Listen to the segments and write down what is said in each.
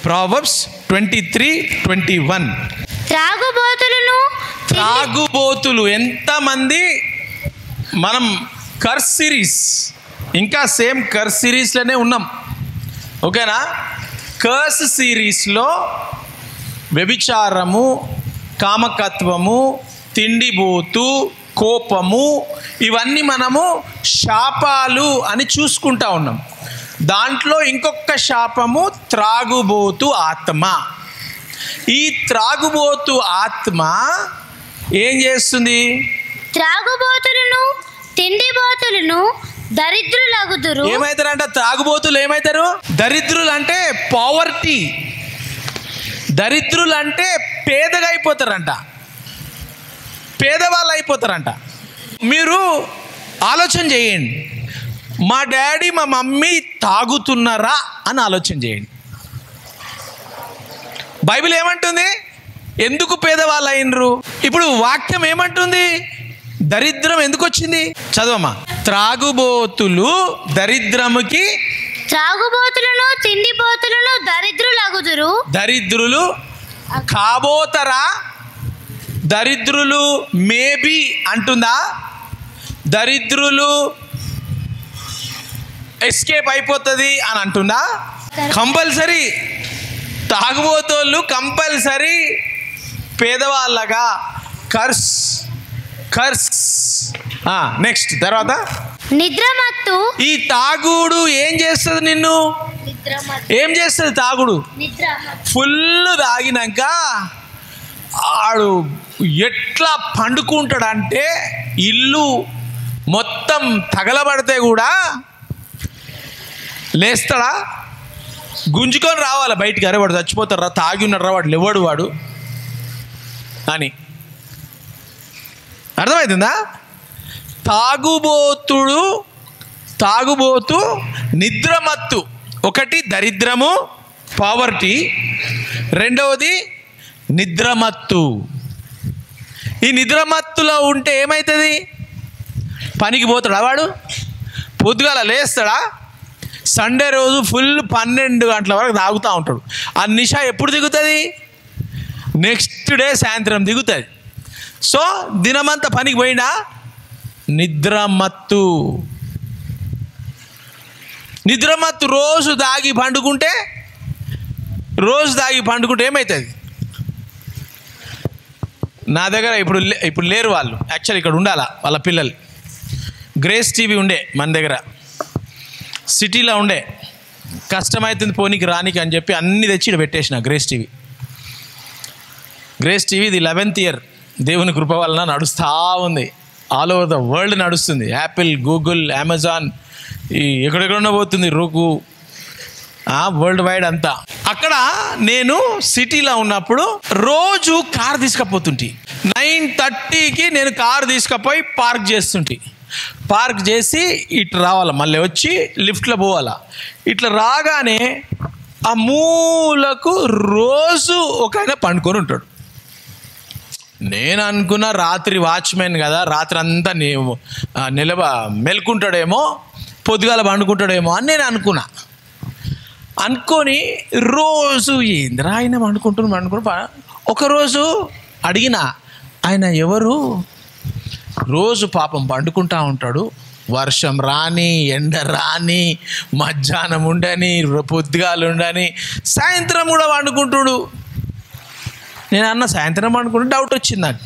Proverbs 23:21. త్రాగుబోతులు ఎంతమంది? మనం curse series, ఇంకా సేమ్ కర్స్ సిరీస్లోనే ఉన్నాం, ఓకేనా? కర్స్ సిరీస్లో వ్యభిచారము, కామకత్వము, తిండిబోతు, కోపము, ఇవన్నీ మనము శాపాలు అని చూసుకుంటా ఉన్నాం. దాంట్లో ఇంకొక శాపము త్రాగుబోతు ఆత్మ. ఈ త్రాగుబోతు ఆత్మ ఏం చేస్తుంది? త్రాగుబోతులను, తిండిబోతులను దరిద్రులగుదురు. ఏమైతారంట? త్రాగుబోతులు ఏమైతారు? దరిద్రులు అంటే పావర్టీ, దరిద్రులు అంటే పేదగా అయిపోతారంట, పేదవాళ్ళు అయిపోతారంట. మీరు ఆలోచన చేయండి, మా డాడీ మా మమ్మీ తాగుతున్నారా అని ఆలోచన చేయండి. బైబిల్ ఏమంటుంది? ఎందుకు పేదవాళ్ళు అయినరు? ఇప్పుడు వాక్యం ఏమంటుంది? దరిద్రం ఎందుకు వచ్చింది? చదవమ్మా. త్రాగుబోతులు దరిద్రముకి, త్రాగుబోతులను, తిండిబోతులను దరిద్రులగుదురు. దరిద్రులు కాబోతరా? దరిద్రులు మేబీ అంటుందా? దరిద్రులు ఎస్కేప్ అయిపోతుంది అని అంటుందా? కంపల్సరీ తాగుబోతోళ్ళు కంపల్సరీ పేదవాళ్ళగా కర్స్. నెక్స్ట్ తర్వాత నిద్రమత్తు. ఈ తాగుడు ఏం చేస్తుంది? నిన్ను ఏం చేస్తుంది? తాగుడు ఫుల్ తాగినాక ఆడు ఎట్లా పండుకుంటాడంటే ఇల్లు మొత్తం తగలబడితే కూడా లేస్తాడా? గుంజుకొని రావాలి బయటికి. అరే వాడు చచ్చిపోతారా, తాగి ఉన్నాడు రా, వాడు లేవాడు వాడు అని. అర్థమవుతుందా? తాగుబోతు నిద్రమత్తు. ఒకటి దరిద్రము, పావర్టీ. రెండవది నిద్రమత్తు. ఈ నిద్రమత్తులో ఉంటే ఏమవుతుంది? పనికి పోతాడా వాడు? పొద్దుగాల లేస్తాడా? సండే రోజు ఫుల్ 12 గంటల వరకు తాగుతూ ఉంటాడు. ఆ నిషా ఎప్పుడు దిగుతుంది? నెక్స్ట్ డే సాయంత్రం దిగుతుంది. సో దినమంతా పనికి పోయినా నిద్రమత్తు. రోజు తాగి పండుకుంటే ఏమవుతుంది? నా దగ్గర ఇప్పుడు లేరు వాళ్ళు, యాక్చువల్లీ ఇక్కడ ఉండాలా వాళ్ళ పిల్లలు. గ్రేస్ టీవీ ఉండే మన దగ్గర, సిటీలో ఉండే. కష్టమవుతుంది పోనీకి రానికి అని చెప్పి అన్నీ తెచ్చి ఇక్కడ పెట్టేసిన. గ్రేస్ టీవీ ఇది 11th ఇయర్. దేవుని కృప వలన నడుస్తూ ఉంది. ఆల్ ఓవర్ ద వరల్డ్ నడుస్తుంది. యాపిల్, గూగుల్, అమెజాన్, ఈ ఎక్కడెక్కడన్నా పోతుంది roku, వరల్డ్ వైడ్ అంతా. అక్కడ నేను సిటీలో ఉన్నప్పుడు రోజు కార్ తీసుకపోతుంటే 9:30కి నేను కారు తీసుకుపోయి పార్క్ చేస్తుంటే, పార్క్ చేసి ఇట్లా రావాలా, మళ్ళీ వచ్చి లిఫ్ట్లో పోవాలా. ఇట్లా రాగానే ఆ మూలకు రోజు ఒక ఆయన పండుకొని ఉంటాడు. నేను అనుకున్నా రాత్రి వాచ్మెన్ కదా, రాత్రి అంతా మెలుకుంటాడేమో, పొద్దుగాల పండుకుంటాడేమో అని నేను అనుకొని రోజు ఏందిరా ఆయన పండుకుంటూ ఒకరోజు అడిగిన, ఆయన ఎవరు? రోజు పాపం పండుకుంటా ఉంటాడు, వర్షం రాని, ఎండ రాని, మధ్యాహ్నం ఉండని, పొద్దుగాలు ఉండని, సాయంత్రం కూడా పండుకుంటాడు. నేను అన్న సాయంత్రం పండుకుంటే డౌట్ వచ్చింది నాకు,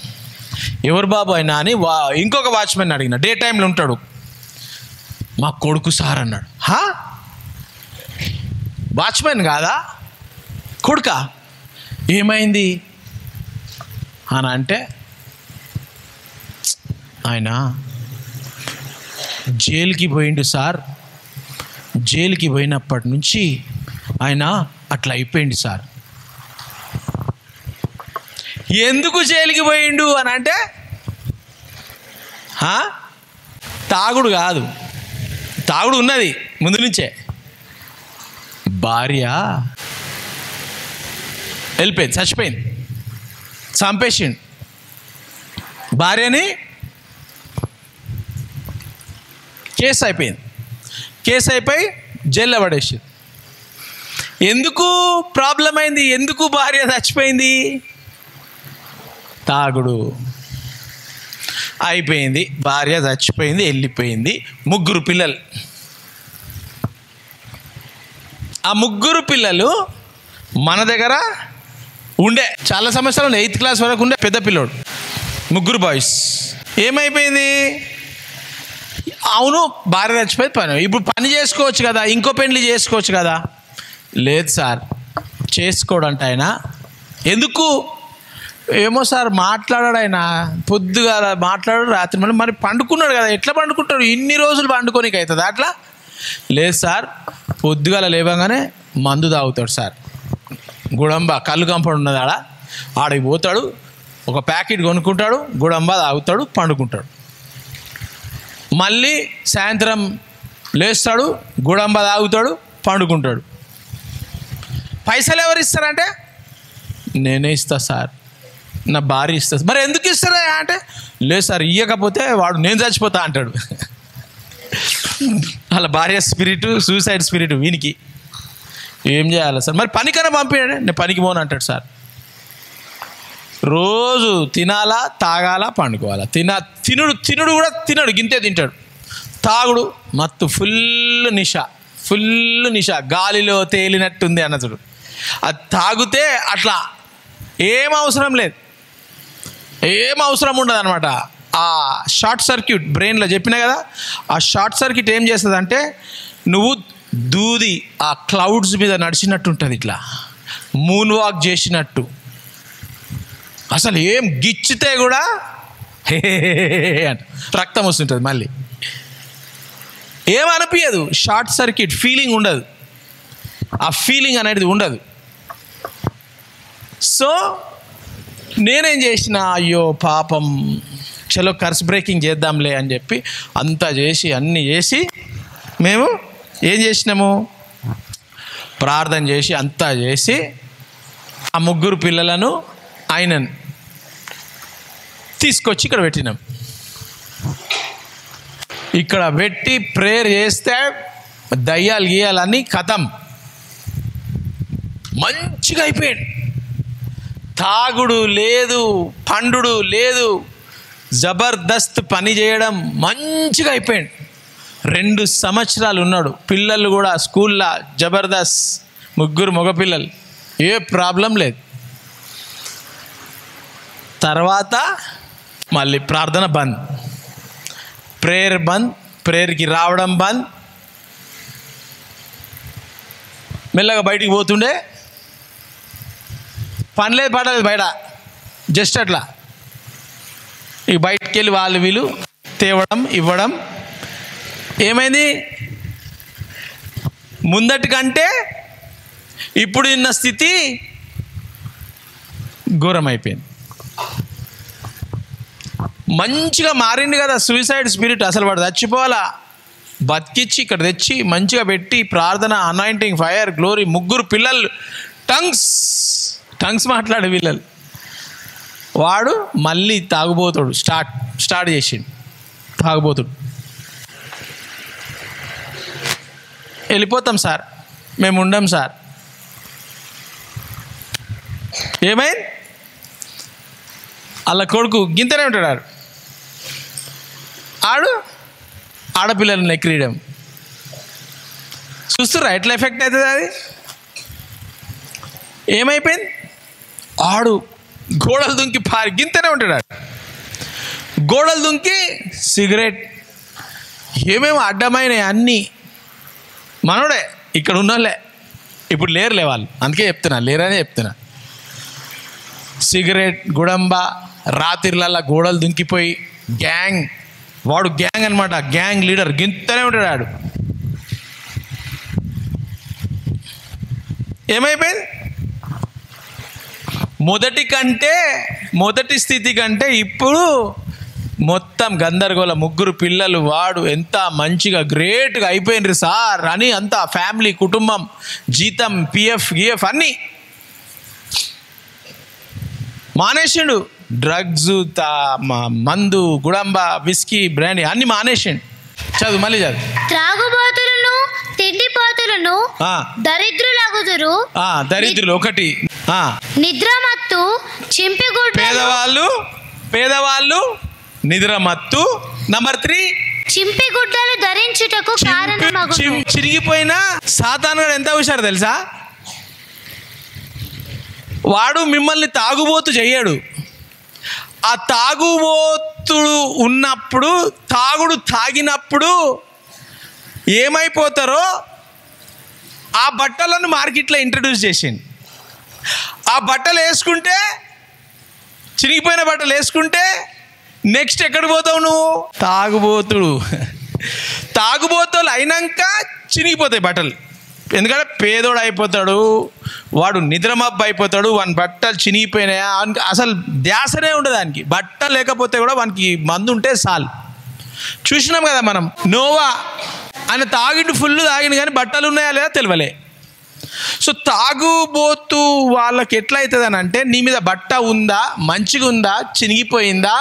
ఎవరు బాబు అయినా అని. ఇంకొక వాచ్మెన్ అడిగిన, డే టైంలో ఉంటాడు. మా కొడుకు సార్ అన్నాడు. వాచ్మెన్ కాదా, కొడుకా? ఏమైంది అని అంటే, ఆయన జైలుకి పోయిండు సార్, జైలుకి పోయినప్పటి నుంచి ఆయన అట్లా అయిపోయింది సార్. ఎందుకు జైలుకి పోయిండు అని అంటే, తాగుడు కాదు, తాగుడు ఉన్నది ముందు నుంచే. భార్య వెళ్ళిపోయింది, చచ్చిపోయింది, చంపేసిండు భార్యని. కేసు అయిపోయి జైల్లో పడేసింది. ఎందుకు ప్రాబ్లం అయింది? ఎందుకు భార్య చచ్చిపోయింది? తాగుడు అయిపోయింది, భార్య చచ్చిపోయింది, వెళ్ళిపోయింది. 3 పిల్లలు. ఆ 3 పిల్లలు మన దగ్గర ఉండే చాలా సంవత్సరాలు, 8th క్లాస్ వరకు ఉండే పెద్ద పిల్లోడు, 3 బాయ్స్. ఏమైపోయింది? అవును, భార్య చచ్చిపోయి పని, ఇప్పుడు పని చేసుకోవచ్చు కదా, ఇంకో పెళ్లి చేసుకోవచ్చు కదా. లేదు సార్, చేసుకోడంట ఆయన. ఎందుకు? ఏమో సార్, మాట్లాడాడు ఆయన, పొద్దుగా మాట్లాడాడు, రాత్రి మరి పండుకున్నాడు కదా, ఎట్లా పండుకుంటాడు? ఇన్ని రోజులు పండుకోనికి అవుతుంది అట్లా? లేదు సార్, పొద్దుగాల లేవగానే మందు తాగుతాడు సార్. గుడంబ కళ్ళు కంపౌండ్ ఉన్నది ఆడికి పోతాడు, ఒక ప్యాకెట్ కొనుక్కుంటాడు, గుడంబ తాగుతాడు, పండుకుంటాడు. మళ్ళీ సాయంత్రం లేస్తాడు, గుడంబ తాగుతాడు, పండుకుంటాడు. పైసలు ఎవరు ఇస్తారంటే, నేనే ఇస్తా సార్, నా భార్య ఇస్తా. మరి ఎందుకు ఇస్తారా అంటే, లేదు సార్, ఇవ్వకపోతే వాడు నేను చచ్చిపోతా అంటాడు. అలా భార్య స్పిరిట్, సూసైడ్ స్పిరిట్ వీనికి. ఏం చేయాలి సార్? మరి పనికన్నా పంపించండి. నేను పనికి పోను అంటాడు సార్. రోజు తినాలా, తాగాలా, పండుకోవాలా. తినుడు కూడా తినడు, గింతే తింటాడు. తాగుడు మత్తు, ఫుల్ నిష, గాలిలో తేలినట్టుంది అన్నతుడు. అది తాగితే అట్లా ఏం అవసరం లేదు, ఏం అవసరం ఉండదు అనమాట. ఆ షార్ట్ సర్క్యూట్ బ్రెయిన్లో చెప్పినా కదా, ఆ షార్ట్ సర్క్యూట్ ఏం చేస్తుంది అంటే, నువ్వు దూది ఆ క్లౌడ్స్ మీద నడిచినట్టు ఉంటుంది, ఇట్లా మూన్ వాక్ చేసినట్టు. అసలు ఏం గిచ్చితే కూడా రక్తం వస్తుంటుంది, మళ్ళీ ఏమనిపించదు. షార్ట్ సర్క్యూట్ ఫీలింగ్ ఉండదు, ఆ ఫీలింగ్ అనేది ఉండదు. సో నేనేం చేసిన, అయ్యో పాపం, చలో కర్స్ బ్రేకింగ్ చేద్దాంలే అని చెప్పి అంతా చేసి అన్నీ చేసి మేము ఏం చేసినాము, ప్రార్థన చేసి అంతా చేసి ఆ 3 పిల్లలను ఆయనను తీసుకొచ్చి ఇక్కడ పెట్టినాం. ఇక్కడ పెట్టి ప్రేయర్ చేస్తే దయ్యాలు గీయాలని కథం మంచిగా అయిపోయాడు. తాగుడు లేదు, పండుడు లేదు, జబర్దస్త్ పని చేయడం మంచిగా అయిపోయాడు. 2 సంవత్సరాలు ఉన్నాడు. పిల్లలు కూడా స్కూల్లో జబర్దస్త్, 3 మగపిల్లలు, ఏ ప్రాబ్లం లేదు. తర్వాత మళ్ళీ ప్రార్థన బంద్, ప్రేయర్ బంద్, ప్రేయర్కి రావడం బంద్. మెల్లగా బయటికి పోతుండే, పనిలేదు పడలేదు బయట, జస్ట్ అట్లా ఇక బయటికి వెళ్ళి వాళ్ళు వీళ్ళు తేవడం ఇవ్వడం. ఏమైంది? ముందటి కంటే ఇప్పుడు ఉన్న స్థితి ఘోరం అయిపోయింది. మంచిగా మారింది కదా సూసైడ్ స్పిరిట్. అసలు వాడు చచ్చిపోవాలా, బతికిచ్చి ఇక్కడ తెచ్చి మంచిగా పెట్టి ప్రార్థన, అనాయింటింగ్, ఫైర్, గ్లోరీ. 3 పిల్లలు టంగ్స్ మాట్లాడే పిల్లలు. వాడు మళ్ళీ తాగుబోతాడు, స్టార్ట్ చేసిండు తాగుబోతుడు. వెళ్ళిపోతాం సార్, మేము ఉండం సార్. ఏమైంది? అలా కొడుకు గింతనే ఉంటాడు, ఆడు ఆడపిల్లలను ఎక్కిరియడం. చూస్తురా ఎట్లా ఎఫెక్ట్ అవుతుంది అది? ఏమైపోయింది? ఆడు గోడలు దుంకి గింతనే ఉంటాడు, గోడలు దుంకి సిగరెట్, ఏమేమో అడ్డమైనవి అన్నీ. మనోడే, ఇక్కడ ఉన్నోళ్ళే, ఇప్పుడు లేరులే వాళ్ళు, అందుకే చెప్తున్నా, లేరనే చెప్తున్నా. సిగరెట్, గుడంబ, రాత్రిలల్లా గోడలు దుంకిపోయి గ్యాంగ్. వాడు గ్యాంగ్ అనమాట, గ్యాంగ్ లీడర్, గింతనే ఉంటాడు ఆడు. ఏమైపోయింది? మొదటి స్థితి కంటే ఇప్పుడు మొత్తం గందరగోళం. 3 పిల్లలు, వాడు ఎంత మంచిగా గ్రేట్గా అయిపోయినరు సార్ అని అంతా ఫ్యామిలీ, కుటుంబం, జీతం, పిఎఫ్ గిఎఫ్ అన్నీ మానేసిండు. డ్రగ్స్, మందు, గుడంబ, విస్కీ, బ్రాండీ అన్నీ మానేసిండు. చదువు, మళ్ళీ చదువు. త్రాగుబోతులను, తిండిపోతులను, దరిద్రులకు దరిద్రులగుదురు. దరిద్రులు ఒకటి. నిద్రమత్తు చింపిగుడ్డ. పేదవాళ్ళు నిద్రమత్తు. నంబర్ 3, చింపిగుడ్డలు ధరించుటకు కారణమగును. చిరిగిపోయిన సాతాను గాడు ఎంత హుషారు తెలుసా? వాడు మిమ్మల్ని తాగుబోతు చెయ్యడు. ఆ తాగుబోతుడు ఉన్నప్పుడు, తాగినప్పుడు ఏమైపోతారో ఆ బట్టలను మార్కెట్లో ఇంట్రడ్యూస్ చేసింది. ఆ బట్టలు వేసుకుంటే, చిరిగిపోయిన బట్టలు వేసుకుంటే నెక్స్ట్ ఎక్కడికి పోతావు నువ్వు? తాగుబోతులు అయినాక చినిగిపోతాయి బట్టలు. ఎందుకంటే పేదోడు అయిపోతాడు, వాడు నిద్రమబ్బు అయిపోతాడు, వాని బట్టలు చినిగిపోయినాయా అసలు ధ్యాసనే ఉండదు దానికి. బట్టలు లేకపోతే కూడా వానికి మందు ఉంటే చాలు. చూసినాం కదా మనం, నోవా ఆయన తాగిండు, ఫుల్ తాగిండు, కానీ బట్టలు ఉన్నాయా లేదా తెలియలే. సో తాగుబోతు వాళ్ళకి ఎట్లా అవుతుంది అని అంటే, నీ మీద బట్ట ఉందా, మంచిగా ఉందా, చినిగిపోయిందా,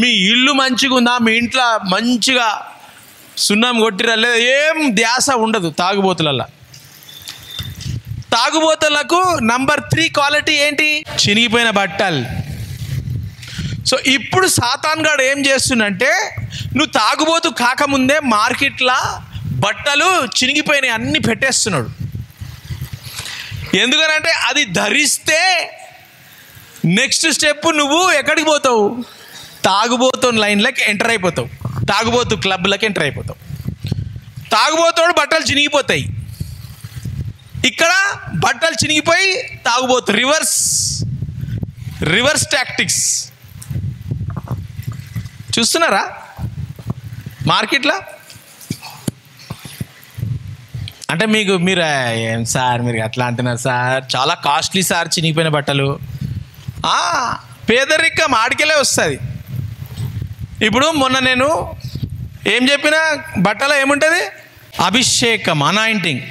మీ ఇల్లు మంచిగా ఉందా, మీ ఇంట్లో మంచిగా సున్నం కొట్టిరా లేదా, ఏం ధ్యాస ఉండదు తాగుబోతులల్లా. తాగుబోతులకు నంబర్ 3 క్వాలిటీ ఏంటి? చినిగిపోయిన బట్టలు. సో ఇప్పుడు సాతాన్ గాడు ఏం చేస్తుందంటే, నువ్వు తాగుబోతు కాకముందే మార్కెట్లో బట్టలు చినిగిపోయినాయి అన్నీ పెట్టేస్తున్నాడు. ఎందుకనంటే అది ధరిస్తే నెక్స్ట్ స్టెప్ నువ్వు ఎక్కడికి పోతావు? తాగుబోతు లైన్లోకి ఎంటర్ అయిపోతావు, తాగుబోతు క్లబ్లకి ఎంటర్ అయిపోతావు. తాగుబోతోడు బట్టలు చినిగిపోతాయి, ఇక్కడ బట్టలు చినిగిపోయి తాగుబోతు. రివర్స్ టాక్టిక్స్ చూస్తున్నారా మార్కెట్లో? అంటే మీరు ఏం సార్ మీరు అట్లా అంటున్నారు సార్, చాలా కాస్ట్లీ సార్ చినిగిపోయిన బట్టలు. పేదరికం ఆడికెళ్ళే వస్తుంది. ఇప్పుడు మొన్న నేను ఏం చెప్పిన, బట్టలో ఏముంటుంది? అభిషేకం, అనాయింటింగ్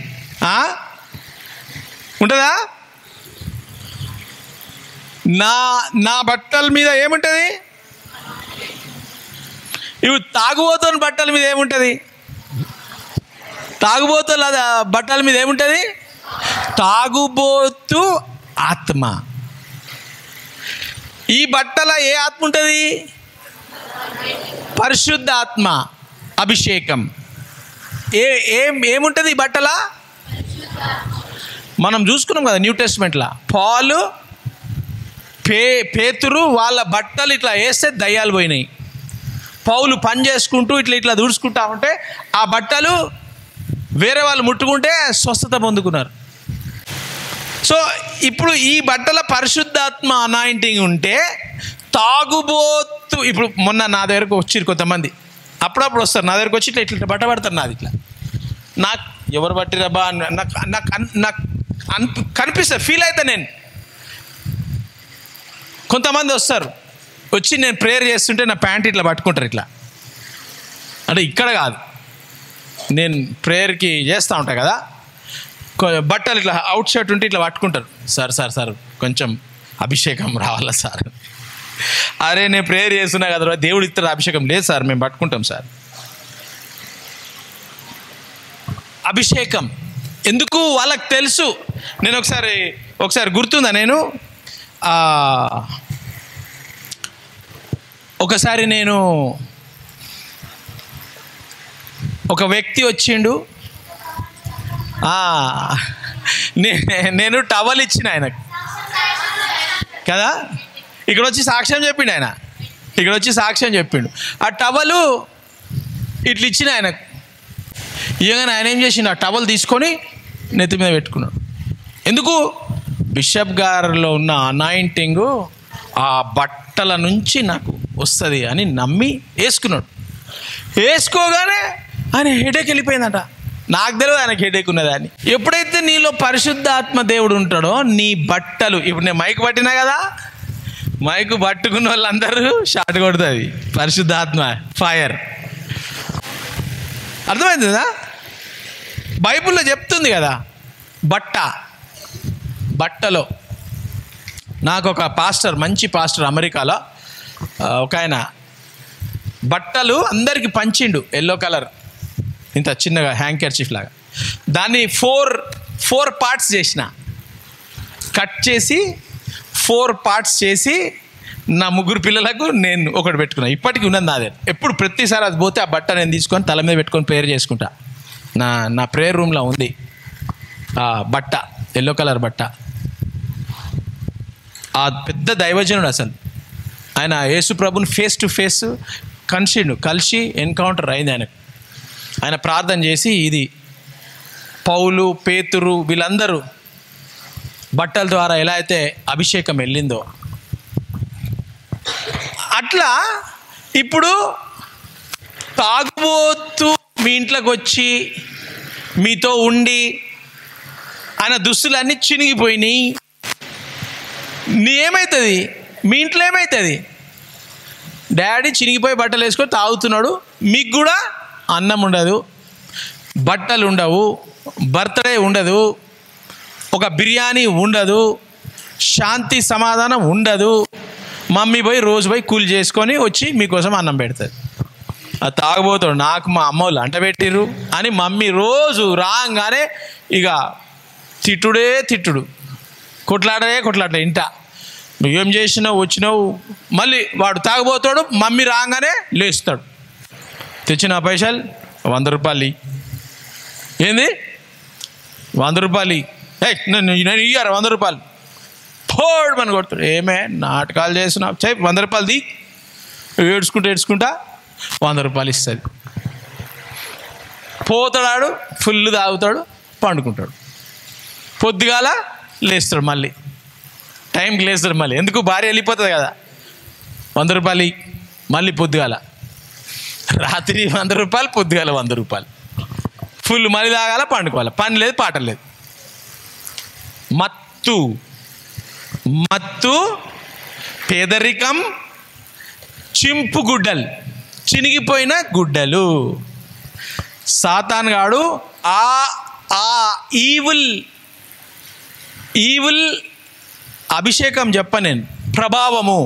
ఉంటుందా? నా బట్టల మీద ఏముంటుంది? ఇవి తాగుబోతున్న బట్టల మీద ఏముంటుంది? తాగుబోతుల బట్టల మీద ఏముంటుంది? తాగుబోతు ఆత్మ. ఈ బట్టల ఏ ఆత్మ ఉంటుంది? పరిశుద్ధ ఆత్మ, అభిషేకం. ఏముంటుంది ఈ బట్టల? మనం చూసుకున్నాం కదా న్యూ టెస్ట్మెంట్లో, పాలు పేతురు వాళ్ళ బట్టలు ఇట్లా వేస్తే దయ్యాలు పోయినాయి. పౌలు పని చేసుకుంటూ ఇట్లా దూడ్చుకుంటా ఉంటే ఆ బట్టలు వేరే వాళ్ళు ముట్టుకుంటే స్వస్థత పొందుకున్నారు. సో ఇప్పుడు ఈ బట్టల పరిశుద్ధాత్మ అనాయింటింగ్ ఉంటే తాగుబోతు. ఇప్పుడు మొన్న నా దగ్గరకు వచ్చిరు కొంతమంది, అప్పుడప్పుడు వస్తారు నా దగ్గరకు వచ్చి ఇట్లా బట్ట పడతారు నాది ఇట్లా. నాకు ఎవరు బట్టిరబ్బా నాకు కనిపిస్తుంది, ఫీల్ అవుతా నేను. కొంతమంది వస్తారు వచ్చి నేను ప్రేయర్ చేస్తుంటే నా ప్యాంట్ ఇట్లా పట్టుకుంటారు ఇట్లా. అంటే ఇక్కడ కాదు, నేను ప్రేయర్కి చేస్తూ ఉంటాను కదా, బట్టలు ఇట్లా అవుట్ షర్ట్ ఉంటే ఇట్లా పట్టుకుంటారు. సార్ కొంచెం అభిషేకం రావాలా సార్. అరే నేను ప్రేయర్ చేస్తున్నా కదా, దేవుడు ఇస్తారు అభిషేకం. లేదు సార్ మేము పట్టుకుంటాం సార్. అభిషేకం ఎందుకు? వాళ్ళకి తెలుసు. నేను ఒకసారి గుర్తుందా, నేను ఒకసారి నేను ఒక వ్యక్తి వచ్చిండు, నేను టవల్ ఇచ్చిన ఆయనకు కదా, ఇక్కడ వచ్చి సాక్ష్యం చెప్పిండు ఆ టవలు ఇట్లా ఇచ్చిన ఆయనకు. ఇవ్వగానే ఆయన ఏం చేసిండు, ఆ టవల్ తీసుకొని నెత్తి మీద పెట్టుకున్నాడు. ఎందుకు? బిషప్ గారిలో ఉన్న అనాయింటింగ్ ఆ బట్టల నుంచి నాకు వస్తుంది అని నమ్మి వేసుకున్నాడు. వేసుకోగానే ఆయన హెడేక్ వెళ్ళిపోయిందట. నాకు తెలియదు ఆయనకి హెడేక్ ఉన్నదని. ఎప్పుడైతే నీలో పరిశుద్ధాత్మ దేవుడు ఉంటాడో నీ బట్టలు, ఇప్పుడు నేను మైక్ పట్టినా కదా, మైకు పట్టుకున్న వాళ్ళందరూ షాట్ కొడుతుంది పరిశుద్ధాత్మ ఫైర్. అర్థమైంది కదా? బైబిల్లో చెప్తుంది కదా, బట్టలో. నాకు ఒక పాస్టర్, మంచి పాస్టర్ అమెరికాలో ఒక ఆయన బట్టలు అందరికీ పంచిండు, ఎల్లో కలర్ ఇంత చిన్నగా హ్యాంకర్చీఫ్ లాగా. దాన్ని 4 పార్ట్స్ చేసిన, కట్ చేసి 4 పార్ట్స్ చేసి నా 3 పిల్లలకు నేను ఒకటి పెట్టుకున్నా. ఇప్పటికీ ఉన్నది నాదే. ఎప్పుడు ప్రతిసారి అది పోతే ఆ బట్ట నేను తీసుకొని తల మీద పెట్టుకొని ప్రేయర్ చేసుకుంటా. నా ప్రేయర్ రూమ్లో ఉంది ఆ బట్ట, ఎల్లో కలర్ బట్ట. ఆ పెద్ద దైవజనుడు అసలు, ఆయన యేసు ప్రభుని ఫేస్ టు ఫేస్ కలిసి ఎన్కౌంటర్ అయింది ఆయనకు. ఆయన ప్రార్థన చేసి, ఇది పౌలు, పేతురు వీళ్ళందరూ బట్టల ద్వారా ఎలా అయితే అభిషేకం వెళ్ళిందో అట్లా ఇప్పుడు తాగుబోతూ మీ ఇంట్లోకి వచ్చి మీతో ఉండి ఆయన దుస్తులన్నీ చినిగిపోయినాయి. ఏమవుతుంది మీ ఇంట్లో? ఏమవుతుంది? డాడీ చినిగిపోయి బట్టలు వేసుకొని తాగుతున్నాడు, మీకు కూడా అన్నం ఉండదు, బట్టలు ఉండవు, బర్త్డే ఉండదు, ఒక బిర్యానీ ఉండదు, శాంతి సమాధానం ఉండదు. మమ్మీ పోయి రోజు పోయి కూలి చేసుకొని వచ్చి మీకోసం అన్నం పెడుతుంది. అది తాగబోతాడు, నాకు మా అమ్మ వాళ్ళు అంట పెట్టిర్రు అని మమ్మీ రోజు రాగానే ఇక తిట్టుడు, కొట్లాడలే ఇంట. నువ్వేం చేసినావు, వచ్చినావు. మళ్ళీ వాడు తాగబోతాడు, మమ్మీ రాగానే లేస్తాడు, తెచ్చిన పైసలు 100 రూపాయలు. ఏంది 100 రూపాయలు? నేను ఇయ్యారు 100 రూపాయలు. పోడు మన కొడుతాడు. ఏమే నాటకాలు చేస్తున్నావు, చెప్పి 100 రూపాయలు ది. ఏడ్చుకుంటా 100 రూపాయలు ఇస్తుంది. పోతాడు, ఫుల్ తాగుతాడు, పండుకుంటాడు. పొద్దుగాల లేస్తాడు, మళ్ళీ టైంకి లేస్తాడు. మళ్ళీ ఎందుకు, భార్య వెళ్ళిపోతుంది కదా. 100 రూపాయలు మళ్ళీ పొద్దుగాల, రాత్రి 100 రూపాయలు, పొద్దుగాల 100 రూపాయలు. ఫుల్ మళ్ళీ తాగాల, పండుకోవాలి. పని లేదు, పాట లేదు. మత్తు, పేదరికం, చింపు గుడ్డలు, చినిగిపోయిన గుడ్డలు. సాతాన్ గాడు ఆ ఈవిల్ అభిషేకం నేను ప్రభావము,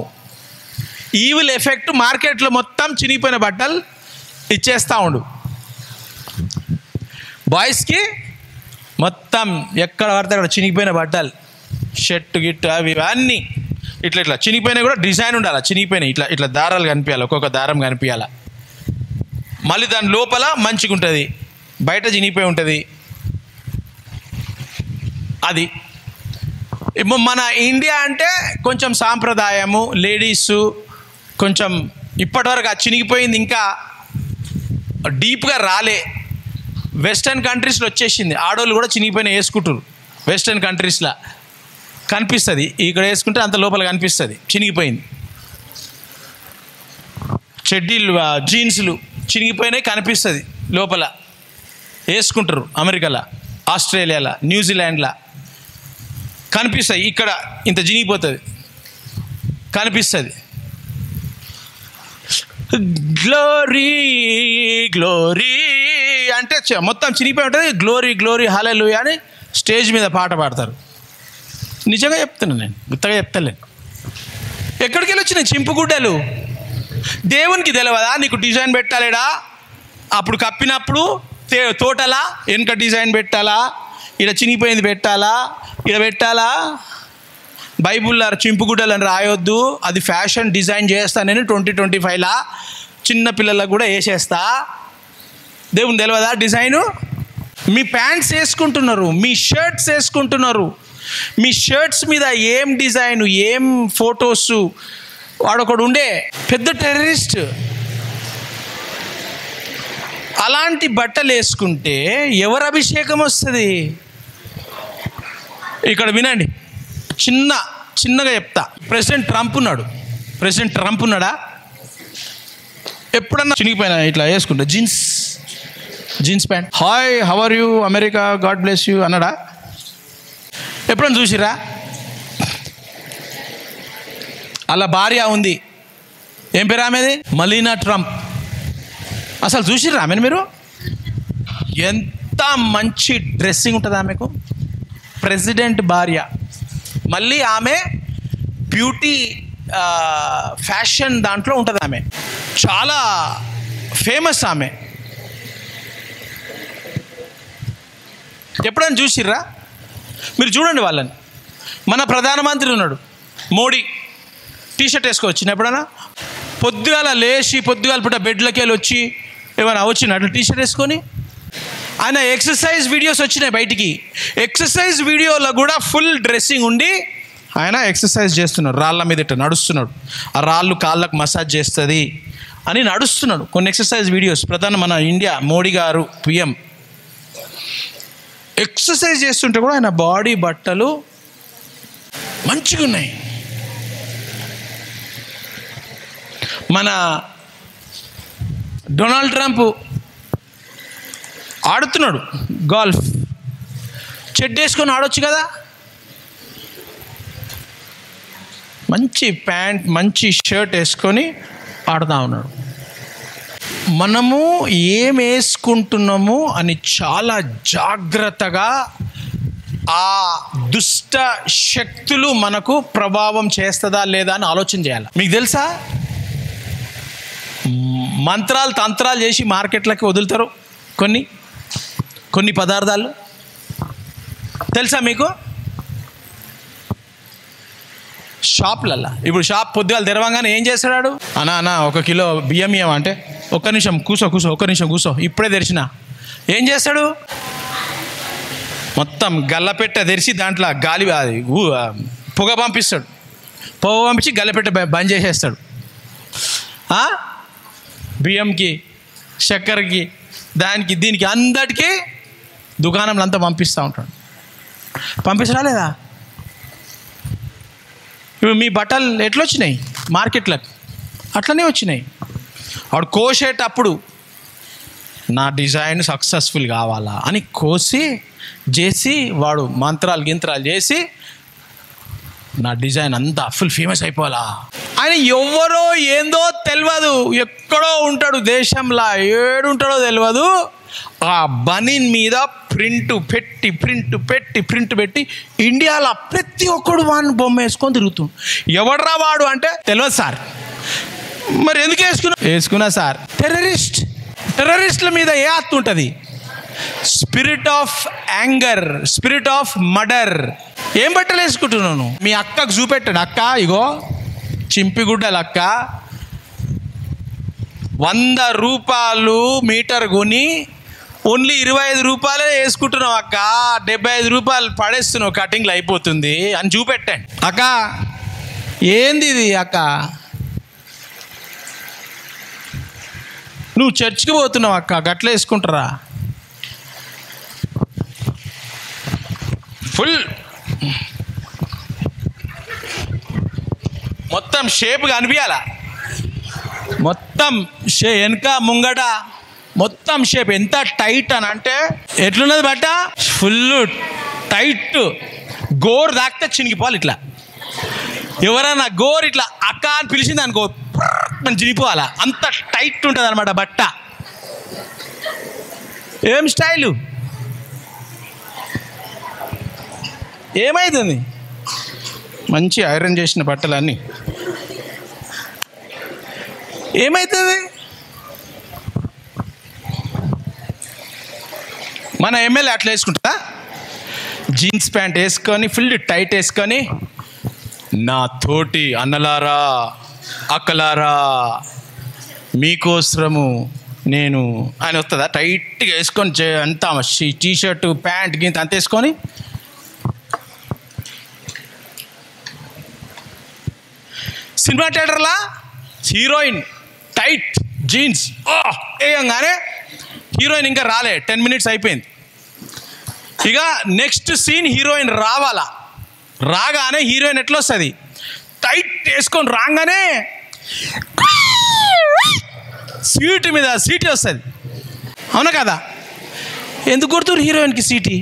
ఈవిల్ ఎఫెక్ట్ మార్కెట్లో మొత్తం చినిగిపోయిన బట్టలు ఇచ్చేస్తూ ఉండు. బాయ్స్కి మొత్తం ఎక్కడ పడితే అక్కడ చినిగిపోయిన బట్టలు, షర్ట్ గిట్టు అవి అన్నీ ఇట్లా చినిగిపోయినా కూడా డిజైన్ ఉండాలి. చినిగిపోయినాయి ఇట్లా దారాలు కనిపించాలి, ఒక్కొక్క దారం కనిపించాలి. మళ్ళీ దాని లోపల మంచిగా ఉంటుంది, బయట చినిగిపోయి ఉంటుంది. అది మన ఇండియా అంటే కొంచెం సాంప్రదాయము, లేడీసు కొంచెం ఇప్పటివరకు ఆ చినిగిపోయింది ఇంకా డీప్గా రాలే. వెస్టర్న్ కంట్రీస్లో వచ్చేసింది, ఆడవాళ్ళు కూడా చినిగిపోయిన వేసుకుంటారు. వెస్టర్న్ కంట్రీస్లో కనిపిస్తుంది, ఇక్కడ వేసుకుంటే అంత లోపల కనిపిస్తుంది చినిగిపోయింది. చెడ్డీలు, జీన్సులు చినిగిపోయినాయి కనిపిస్తుంది లోపల, వేసుకుంటారు. అమెరికాలో, ఆస్ట్రేలియాలో, న్యూజిలాండ్లో కనిపిస్తాయి. ఇక్కడ ఇంత చినిగిపోతుంది కనిపిస్తుంది. గ్లోరీ గ్లోరీ అంటే మొత్తం చినిగిపోయి ఉంటుంది. గ్లోరీ హల్లెలూయా అని స్టేజ్ మీద పాట పాడతారు. నిజంగా చెప్తున్నాను, నేను గుత్తగా చెప్తలేను. ఎక్కడికి వెళ్ళి వచ్చినాయి చింపుగుడ్డలు? దేవునికి తెలియదా నీకు డిజైన్ పెట్టాలేడా? అప్పుడు కప్పినప్పుడు తోటలా వెనుక డిజైన్ పెట్టాలా, ఇలా చినిగిపోయింది పెట్టాలా, ఇలా పెట్టాలా? బైబుల్లో చింపుగుడ్డలని రాయొద్దు, అది ఫ్యాషన్ డిజైన్ చేస్తా నేను 2025లా, చిన్న పిల్లలకు కూడా వేసేస్తా. దేవుని తెలియదా డిజైను? మీ ప్యాంట్స్ వేసుకుంటున్నారు, మీ షర్ట్స్ వేసుకుంటున్నారు, మీ షర్ట్స్ మీద ఏం డిజైను, ఏం ఫొటోస్. వాడొకడు ఉండే పెద్ద టెర్రరిస్ట్, అలాంటి బట్టలు వేసుకుంటే ఎవరు అభిషేకం వస్తుంది? ఇక్కడ వినండి, చిన్నగా చెప్తా. ప్రెసిడెంట్ ట్రంప్ ఉన్నాడా? ఎప్పుడన్నా చినిగిపోయినా ఇట్లా వేసుకుంటా jeans pant, hi how are you America, God bless you అన్నాడా? ఎప్పుడన్నా చూసిరా? అలా భార్య ఉంది, ఏం పేరు ఆమెది? Melania Trump. అసలు చూసిర్రా ఆమెను మీరు? ఎంత మంచి డ్రెస్సింగ్ ఉంటుంది ఆమెకు, ప్రెసిడెంట్ భార్య. మళ్ళీ ఆమె బ్యూటీ ఫ్యాషన్ దాంట్లో ఉంటుంది, ఆమె చాలా ఫేమస్ ఆమె. ఎప్పుడైనా చూసిర్రా? మీరు చూడండి వాళ్ళని. మన ప్రధానమంత్రి ఉన్నాడు మోడీ, టీషర్ట్ వేసుకోవచ్చు ఎప్పుడైనా? పొద్దుగాల లేచి పొద్దుగాల పూట బెడ్లకి వెళ్ళి వచ్చి ఏమైనా వచ్చినట్లు టీషర్ట్ వేసుకొని. ఆయన ఎక్సర్సైజ్ వీడియోస్ వచ్చినాయి బయటికి, ఎక్సర్సైజ్ వీడియోలో కూడా ఫుల్ డ్రెస్సింగ్ ఉండి ఆయన ఎక్సర్సైజ్ చేస్తున్నాడు, రాళ్ళ మీద ఇట్లా నడుస్తున్నాడు, ఆ రాళ్ళు కాళ్ళకు మసాజ్ చేస్తుంది అని నడుస్తున్నాడు. కొన్ని ఎక్సర్సైజ్ వీడియోస్ మన ఇండియా మోడీ గారు పిఎం ఎక్సర్సైజ్ చేస్తుంటే కూడా ఆయన బాడీ బట్టలు మంచిగా ఉన్నాయి. మన డొనాల్డ్ ట్రంప్ ఆడుతున్నాడు గోల్ఫ్, చెడ్డ వేసుకొని ఆడొచ్చు కదా, మంచి ప్యాంట్ మంచి షర్ట్ వేసుకొని ఆడుతూ ఉన్నాడు. మనము ఏం వేసుకుంటున్నాము అని చాలా జాగ్రత్తగా ఆ దుష్ట శక్తులు మనకు ప్రభావం చేస్తుందా లేదా అని ఆలోచన చేయాలి. మీకు తెలుసా, మంత్రాలు తంత్రాలు చేసి మార్కెట్లకి వదులుతారు కొన్ని పదార్థాలు. తెలుసా మీకు? షాప్లల్లా ఇప్పుడు షాప్ పొద్దుగాలు తెరవంగానే ఏం చేస్తాడు, అన్నా 1 కిలో బియ్యం ఇవ్వమంటే ఒక్క నిమిషం కూసో ఇప్పుడే తెరిచిన. ఏం చేస్తాడు, మొత్తం గల్లపెట్ట తెరిచి దాంట్లో గాలి పొగ పంపిస్తాడు, పొగ పంపించి గల్లపెట్ట బంద్ చేసేస్తాడు. బియ్యంకి చక్కెరకి దానికి దీనికి అందరికీ దుకాణంలో అంతా పంపిస్తూ ఉంటాడు. పంపించరా లేదా? ఇప్పుడు మీ బట్టలు ఎట్లా వచ్చినాయి మార్కెట్లకు? అట్లనే వచ్చినాయి. వాడు కోసేటప్పుడు నా డిజైన్ సక్సెస్ఫుల్ కావాలా అని కోసి చేసి వాడు మంత్రాలు గింత్రాలు చేసి నా డిజైన్ అంతా ఫుల్ ఫేమస్ అయిపోవాలా. ఆయన ఎవరో ఏందో తెలియదు, ఎక్కడో ఉంటాడు దేశంలో, ఏడుంటాడో తెలియదు. ఆ బనీన్ మీద ప్రింట్ పెట్టి ఇండియాలో ప్రతి ఒక్కడు వాడిని బొమ్మ వేసుకొని తిరుగుతుంది. ఎవడ్రా వాడు అంటే తెలియదు సార్. మరి ఎందుకు వేసుకున్నా సార్? టెర్రరిస్టుల మీద ఏ ఆత్మ ఉంటుంది? Spirit of anger, spirit of murder. ఏం బట్టలు వేసుకుంటున్నాను? మీ అక్కకు చూపెట్టాడు, అక్క ఇగో చింపిగుడ్డలు అక్క, 100 రూపాయలు మీటర్ కొని ఓన్లీ 25 రూపాయలే వేసుకుంటున్నావు అక్క, 75 రూపాయలు పడేస్తున్నావు, కటింగ్లో అయిపోతుంది అని చూపెట్టాను. అక్క ఏంది ఇది అక్క, నువ్వు చర్చికి పోతున్నావు అక్క, గట్ల వేసుకుంటారా? ఫుల్ మొత్తం షేప్ కనిపించాలా, మొత్తం వెనక ముంగట మొత్తం షేప్. ఎంత టైట్ అని అంటే ఎట్లున్నది బట్ట, ఫుల్ టైట్, గోరు దాకితే చినిగిపోవాలి. ఇట్లా ఎవరైనా గోరు ఇట్లా అక్క అని పిలిచింది అనుకో మనం చినిగిపోవాలా, అంత టైట్ ఉంటుంది అనమాట బట్ట. ఏం స్టైలు, ఏమైతుంది? మంచి ఐరన్ చేసిన బట్టలన్నీ ఏమవుతుంది? మన ఎమ్మెల్యే అట్లా వేసుకుంటా, జీన్స్ ప్యాంట్ వేసుకొని ఫుల్ టైట్ వేసుకొని, నా తోటి అన్నలారా అక్కలారా మీకోసరము నేను ఆయన వస్తుందా? టైట్గా వేసుకొని అంతా టీషర్టు ప్యాంట్ గింత అంత వేసుకొని సినిమా థియేటర్లా హీరోయిన్ టైట్ జీన్స్ వేయంగానే హీరోయిన్ ఇంకా రాలే, 10 minutes అయిపోయింది. ఇక నెక్స్ట్ సీన్ హీరోయిన్ రావాలా, రాగానే హీరోయిన్ ఎట్లా వస్తుంది, టైట్ వేసుకొని రాగానే సీటు మీద సీటీ వస్తుంది. అవునా కదా? ఎందుకు కొడుతురు హీరోయిన్కి సీటీ?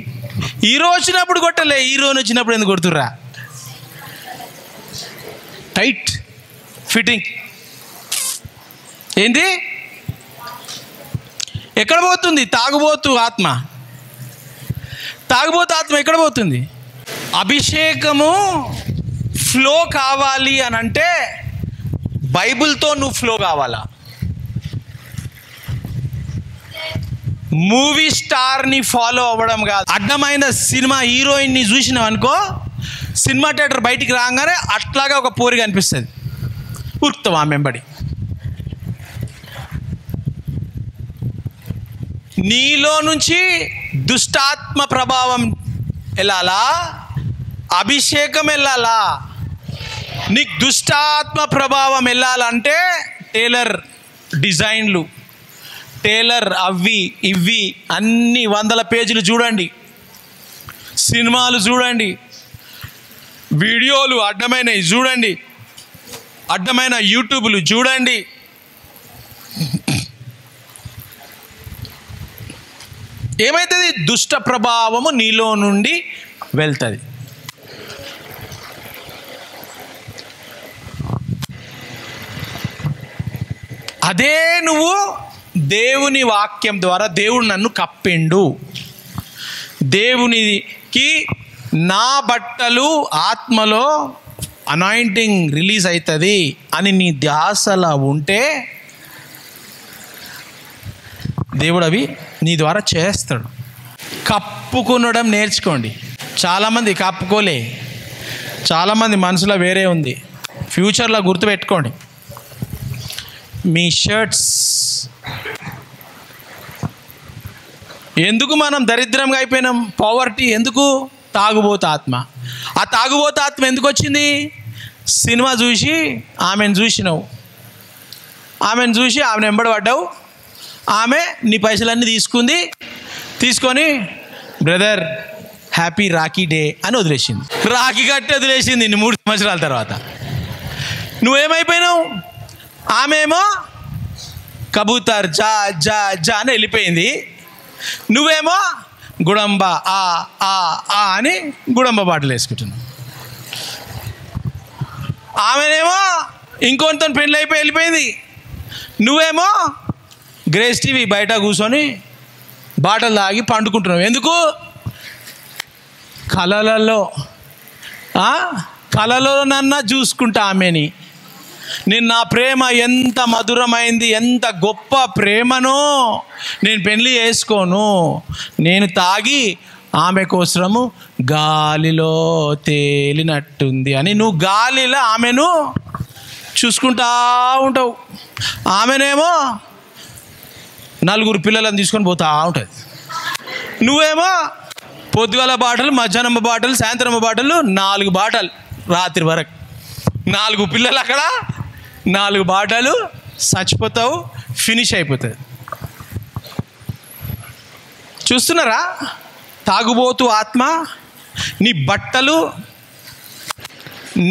హీరో వచ్చినప్పుడు కొట్టలే, హీరోయిన్ వచ్చినప్పుడు ఎందుకు కొడుతుర్రా? టైట్ ఫిట్టింగ్ ఏంటి? ఎక్కడ పోతుంది? తాగుబోతు ఆత్మ ఎక్కడ పోతుంది? అభిషేకము ఫ్లో కావాలి అని అంటే బైబిల్తో నువ్వు ఫ్లో కావాలా? మూవీ స్టార్ని ఫాలో అవ్వడం కాదు. అడ్డమైన సినిమా హీరోయిన్ని చూసినావు అనుకో, సినిమా థియేటర్ బయటికి రాగానే అట్లాగా ఒక పోరి కనిపిస్తుంది, ఉరుకుతావు ఆమె వెంబడి. నీలో నుంచి దుష్టాత్మ ప్రభావం వెళ్ళాలా, అభిషేకం వెళ్ళాలా? నీకు దుష్టాత్మ ప్రభావం వెళ్ళాలంటే టైలర్ డిజైన్లు, టైలర్ అవి ఇవి అన్ని 100 పేజీలు చూడండి, సినిమాలు చూడండి, వీడియోలు అడ్డమైనవి చూడండి, అడ్డమైన యూట్యూబ్లు చూడండి. ఏమవుతుంది? దుష్ట ప్రభావము నీలో నుండి వెళ్తుంది. అదే నువ్వు దేవుని వాక్యం ద్వారా, దేవుడు నన్ను కప్పిండు, దేవునికి నా బట్టలు ఆత్మలో అనాయింటింగ్ రిలీజ్ అవుతుంది అని నీ ధ్యాసలా ఉంటే దేవుడు అవి నీ ద్వారా చేస్తాడు. కప్పుకొనడం నేర్చుకోండి. చాలామంది కప్పుకోలే, చాలామంది మనసులో వేరే ఉంది. ఫ్యూచర్లో గుర్తుపెట్టుకోండి, మీ షర్ట్స్ ఎందుకు మనం దరిద్రంగా అయిపోయినాం? పావర్టీ ఎందుకు? తాగుబోతు ఆత్మ. ఆ తాగుబోతు ఆత్మ ఎందుకు వచ్చింది? సినిమా చూసి ఆమెను చూసినావు, ఆమెను చూసి ఆమెను వెంబడబడ్డావు, ఆమె నీ పైసలన్నీ తీసుకొని బ్రదర్ హ్యాపీ రాఖీ డే అని వదిలేసింది. రాఖీ కట్టి వదిలేసింది 3 సంవత్సరాల తర్వాత. నువ్వేమైపోయినావు? ఆమె ఏమో కబూతర్ జా జా జా అని వెళ్ళిపోయింది, నువ్వేమో గుడంబ ఆ ఆ ఆ అని గుడంబ పాటలు వేసుకుంటున్నావు. ఆమెనేమో ఇంకొంత పెళ్ళి అయిపోయి వెళ్ళిపోయింది, నువ్వేమో గ్రేస్ టీవీ బయట కూర్చొని బాటలు తాగి పండుకుంటున్నావు. ఎందుకు? కలలోనన్నా చూసుకుంటా ఆమెని. నేను నా ప్రేమ ఎంత మధురమైంది, ఎంత గొప్ప ప్రేమనో, నేను పెళ్లి చేసుకోను, నేను తాగి ఆమె కోసము గాలిలో తేలినట్టుంది అని నువ్వు గాలిలో ఆమెను చూసుకుంటా ఉంటావు. ఆమెనేమో 4 పిల్లలను తీసుకొని పోతా ఉంటుంది, నువ్వేమో పొద్దుగాల బాటలు, మధ్యాహ్నం బాటలు, సాయంత్రం బాటలు, 4 బాటలు రాత్రి వరకు, 4 పిల్లలు అక్కడ, 4 బాటలు, చచ్చిపోతావు, ఫినిష్ అయిపోతుంది. చూస్తున్నారా? తాగుబోతు ఆత్మ నీ బట్టలు,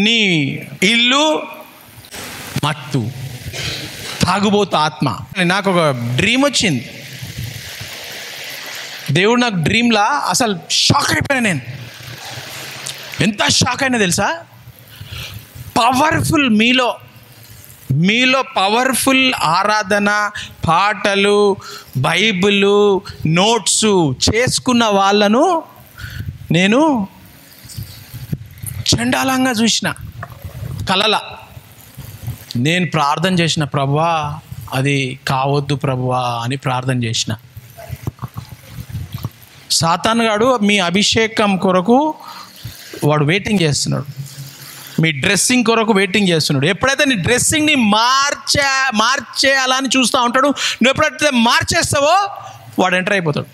నీ ఇల్లు మత్తు. తాగుబోతు ఆత్మ. నాకు ఒక డ్రీమ్ వచ్చింది, దేవుడు నాకు డ్రీమ్లా అసలు షాక్ అయిపోయాను నేను. ఎంత షాక్ అయినా తెలుసా? పవర్ఫుల్ మీలో పవర్ఫుల్ ఆరాధన, పాటలు, బైబిలు, నోట్సు చేసుకున్న వాళ్ళను నేను చండాలంగా చూసిన కలల. నేను ప్రార్థన చేసిన, ప్రభువా అది కావద్దు ప్రభువా అని ప్రార్థన చేసిన. సాతాను గాడు మీ అభిషేకం కొరకు వాడు వెయిటింగ్ చేస్తున్నాడు, మీ డ్రెస్సింగ్ కొరకు వెయిటింగ్ చేస్తున్నాడు. ఎప్పుడైతే నీ డ్రెస్సింగ్ని మార్చేయాలని చూస్తూ ఉంటాడు, నువ్వు ఎప్పుడైతే మార్చేస్తావో వాడు ఎంటర్ అయిపోతాడు.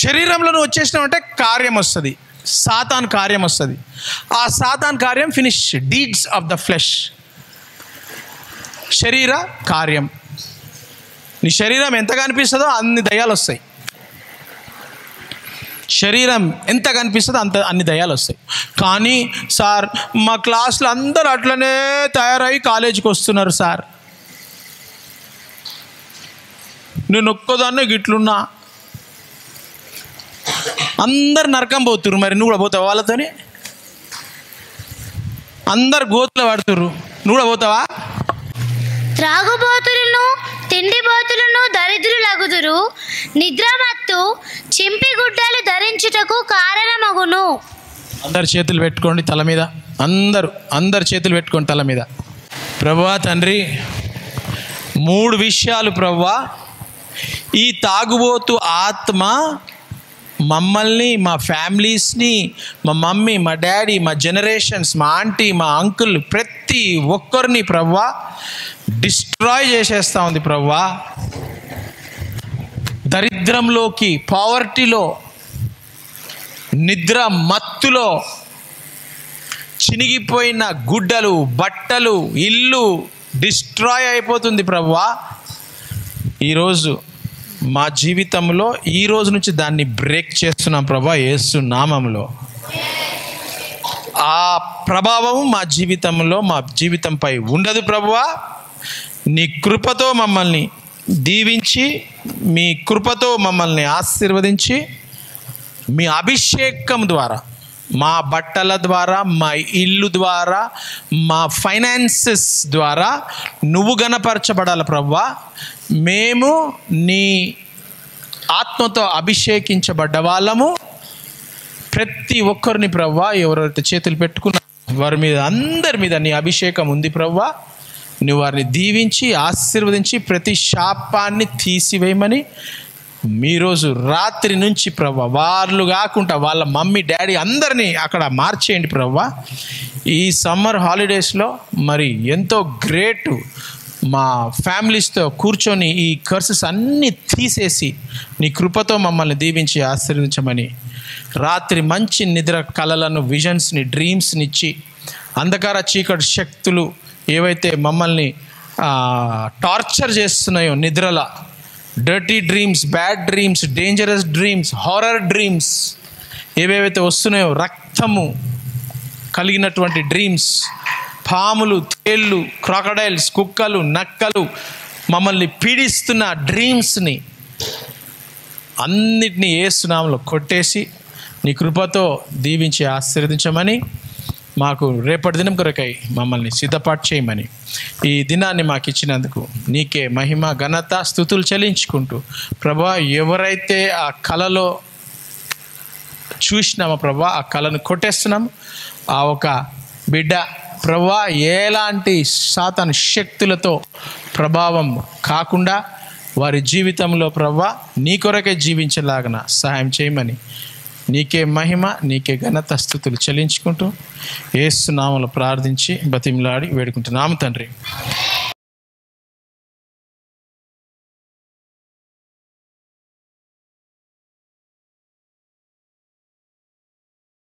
శరీరంలో నువ్వు వచ్చేసినావు అంటే కార్యం వస్తుంది, సాతాన్ కార్యం వస్తుంది. ఆ సాతాన్ కార్యం finish, deeds of the flesh, శరీర కార్యం. నీ శరీరం ఎంత కనిపిస్తుందో అన్ని దయ్యాలు వస్తాయి. శరీరం ఎంత కనిపిస్తుందో అన్ని దయ్యాలు వస్తాయి. కానీ సార్ మా క్లాస్లో అందరూ అట్లనే తయారై కాలేజీకి వస్తున్నారు సార్, నేను ఒక్కదాన్నే గిట్లున్నా, అందరు నరకం పోతుర్రు, మరి నువ్వు కూడా పోతావా వాళ్ళతోని? అందరు గోతులు పడుతుర్రు, నువ్వు కూడా పోతావా? త్రాగుబోతులను, తిండిబోతులను దరిద్రులగుదురు, నిద్రమత్తు చింపి గుడ్డలు ధరించుటకు కారణమగును. అందరు చేతులు పెట్టుకోండి తల మీద, అందరు చేతులు పెట్టుకోండి తల మీద. ప్రభువా తండ్రి, 3 విషయాలు ప్రభువా. ఈ తాగుబోతు ఆత్మ మమ్మల్ని, మా ఫ్యామిలీస్ని, మా మమ్మీ, మా డాడీ, మా జనరేషన్స్, మా ఆంటీ, మా అంకుల్, ప్రతి ఒక్కరిని ప్రభువా డిస్ట్రాయ్ చేసేస్తూ ఉంది ప్రభువా. దరిద్రంలోకి, పావర్టీలో, నిద్ర మత్తులో, చినిగిపోయిన గుడ్డలు, బట్టలు, ఇల్లు డిస్ట్రాయ్ అయిపోతుంది ప్రభువా. ఈరోజు మా జీవితంలో ఈ రోజు నుంచి దాన్ని బ్రేక్ చేస్తున్నాం ప్రభువా, యేసు నామములో. ఆ ప్రభావం మా జీవితంపై ఉండదు ప్రభువా. నీ కృపతో మమ్మల్ని దీవించి, మీ కృపతో మమ్మల్ని ఆశీర్వదించి, మీ అభిషేకం ద్వారా, మా బట్టల ద్వారా, మా ఇల్లు ద్వారా, మా ఫైనాన్సెస్ ద్వారా నువ్వు గణపరచబడాలి ప్రభువా. మేము నీ ఆత్మతో అభిషేకించబడ్డ వాళ్ళము. ప్రతి ఒక్కరిని ప్రభువా, ఎవరైతే చేతులు పెట్టుకున్నా వారి మీద, అందరి మీద నీ అభిషేకం ఉంది ప్రభువా. నువ్వు వారిని దీవించి ఆశీర్వదించి ప్రతి శాపాన్ని తీసివేయమని ఈరోజు రాత్రి నుంచి ప్రభువా, వాళ్ళు కాకుండా వాళ్ళ మమ్మీ, డాడీ అందరినీ అక్కడ మార్చేయండి ప్రభువా. ఈ సమ్మర్ హాలిడేస్లో మరి ఎంతో గ్రేట్ మా ఫ్యామిలీస్తో కూర్చొని ఈ కర్సెస్ అన్నీ తీసేసి నీ కృపతో మమ్మల్ని దీవించి ఆశీర్వదించమని, రాత్రి మంచి నిద్ర కలలను, విజన్స్ని, డ్రీమ్స్ని ఇచ్చి, అంధకార చీకటి శక్తులు ఏవైతే మమ్మల్ని టార్చర్ చేస్తున్నాయో నిద్రల, dirty dreams, bad dreams, dangerous dreams, horror dreams ఏవేవైతే వస్తున్నాయో, రక్తము కలిగినటువంటి డ్రీమ్స్, పాములు, తేళ్ళు, క్రాకడైల్స్, కుక్కలు, నక్కలు మమ్మల్ని పీడిస్తున్న డ్రీమ్స్ని అన్నిటినీ యేసు నామములో కొట్టేసి నీ కృపతో దీవించి ఆశీర్వదించమని, మాకు రేపటి దినం కొరకై మమ్మల్ని సిద్ధపాటు చేయమని, ఈ దినాన్ని మాకు ఇచ్చినందుకు నీకే మహిమ, ఘనత, స్తుతులు చెల్లించుకుంటూ ప్రభువా, ఎవరైతే ఆ కళలో చూసినామో ప్రభువా, ఆ కళను కొట్టేస్తున్నాము. ఆ ఒక బిడ్డ ప్రభువా ఎలాంటి సాతాను శక్తులతో ప్రభావం కాకుండా వారి జీవితంలో ప్రభువా నీ కొరకే జీవించేలాగన సహాయం చేయమని, నీకే మహిమ, నీకే ఘనత, స్తుతులు చెల్లించుకుంటూ యేసు నామములో ప్రార్థించి బతిమిలాడి వేడుకుంటున్నాము తండ్రి.